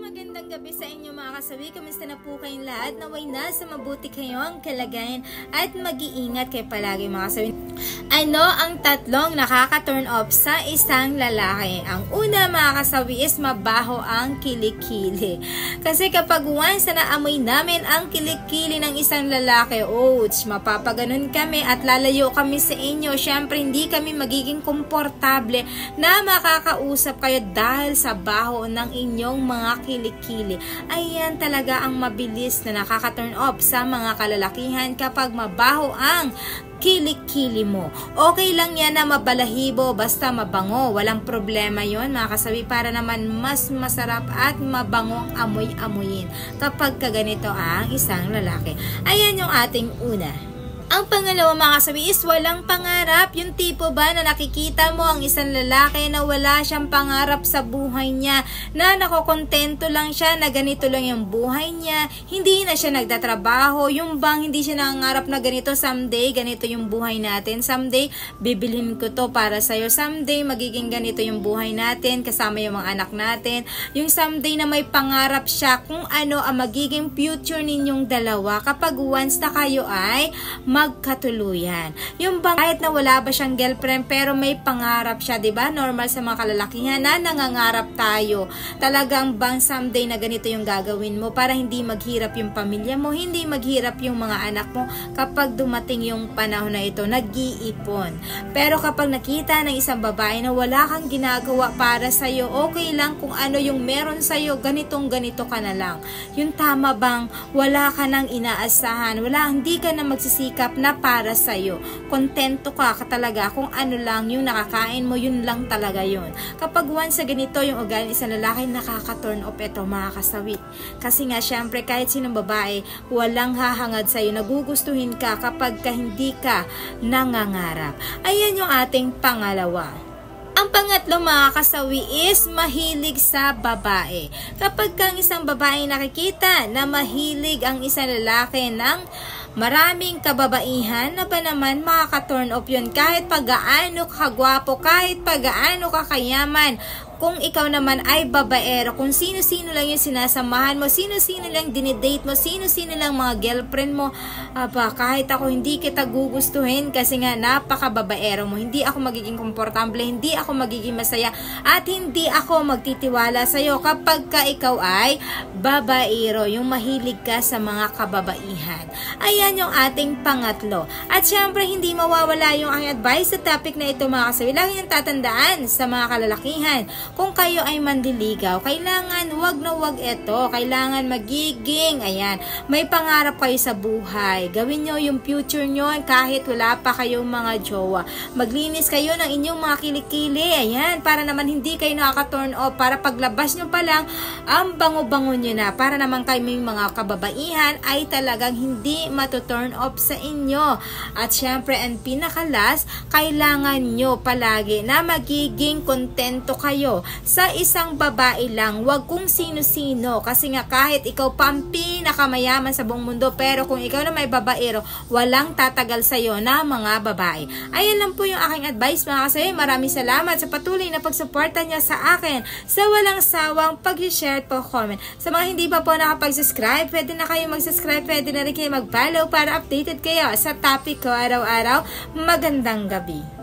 magandang gabi sa inyo mga kasawi. Kamusta na po kayong lahat? Naway nasa mabuti kayong kalagayan at mag-iingat kayo palagi mga kasawi. Ano ang tatlong nakaka-turn off sa isang lalaki? Ang una mga kasawi is mabaho ang kilikili. Kasi kapag once na naamoy namin ang kilikili ng isang lalaki, ouch, mapapaganon kami at lalayo kami sa inyo. Syempre hindi kami magiging komportable na makakausap kayo dahil sa baho ng inyong mga kilikili. Ayan talaga ang mabilis na nakaka-turn off sa mga kalalakihan kapag mabaho ang kilikili mo. Okay lang yan na mabalahibo basta mabango. Walang problema yon mga kasawi, para naman mas masarap at mabangong amoy-amoyin kapag kaganito ang isang lalaki. Ayan yung ating una. Ang pangalawa mga kasawi is walang pangarap. Yung tipo ba na nakikita mo ang isang lalaki na wala siyang pangarap sa buhay niya, na nakokontento lang siya na ganito lang yung buhay niya, hindi na siya nagtatrabaho, yung bang hindi siya nangangarap na ganito someday, ganito yung buhay natin, someday bibilhin ko to para sa'yo, someday magiging ganito yung buhay natin kasama yung mga anak natin, yung someday na may pangarap siya kung ano ang magiging future ninyong dalawa kapag once na kayo ay magkatuluyan. Yung bang kahit na wala ba siyang girlfriend pero may pangarap siya, 'di ba? Normal sa mga kalalakihan na nangangarap tayo. Talagang bang someday na ganito yung gagawin mo para hindi maghirap yung pamilya mo, hindi maghirap yung mga anak mo kapag dumating yung panahon na ito, nag-iipon. Pero kapag nakita ng isang babae na wala kang ginagawa para sa iyo, okay lang kung ano yung meron sa iyo, ganitong ganito ka na lang. Yung tama bang wala ka nang inaasahan, hindi ka na magsisikap na para sa'yo. Kontento ka talaga kung ano lang yung nakakain mo, yun lang talaga yun. Kapag once sa ganito yung ugali ng isang lalaki, nakaka-turn off ito mga kasawi. Kasi nga syempre kahit sinong babae, walang hahangad sa'yo, nagugustuhin ka kapag hindi ka nangangarap. Ayan yung ating pangalawa. Ang pangatlo mga kasawi is mahilig sa babae. Kapag kang isang babae nakikita na mahilig ang isang lalaki ng maraming kababaihan, na ba naman makaka-turn off yun kahit pag-gaano ka gwapo, kahit pag-gaano ka kayaman. Kung ikaw naman ay babaero, kung sino-sino lang yung sinasamahan mo, sino-sino lang dinidate mo, sino-sino lang mga girlfriend mo, kahit ako hindi kita gugustuhin kasi nga napaka-babaero mo, hindi ako magiging komportable, hindi ako magiging masaya, at hindi ako magtitiwala sa'yo kapag ka ikaw ay babaero, yung mahilig ka sa mga kababaihan. Ayan yung ating pangatlo. At syempre, hindi mawawala yung aking advice sa topic na ito mga kasawi. Lagi nang tatandaan sa mga kalalakihan, kung kayo ay mandiligaw, kailangan wag na wag ito. Kailangan magiging, ayan, may pangarap kayo sa buhay. Gawin nyo yung future nyo kahit wala pa kayong mga jowa. Maglinis kayo ng inyong mga kilikili, ayan, para naman hindi kayo nakaka-turn off. Para paglabas nyo pa lang, ang bango-bango nyo na. Para naman kayong mga kababaihan ay talagang hindi matuturn off sa inyo. At syempre, ang pinakalas, kailangan nyo palagi na magiging kontento kayo sa isang babae lang, wag kung sino-sino, kasi nga kahit ikaw pa ang pinakamayaman sa buong mundo, pero kung ikaw na may babaero, walang tatagal sa'yo na mga babae. Ayan lang po yung aking advice mga kasawi. Maraming salamat sa patuloy na pagsuporta niya sa akin, sa walang sawang pag-share at pag-comment. Sa mga hindi pa po nakapag-subscribe, pwede na kayo mag-subscribe, pwede na rin kayo mag-follow para updated kayo sa topic ko araw-araw. Magandang gabi.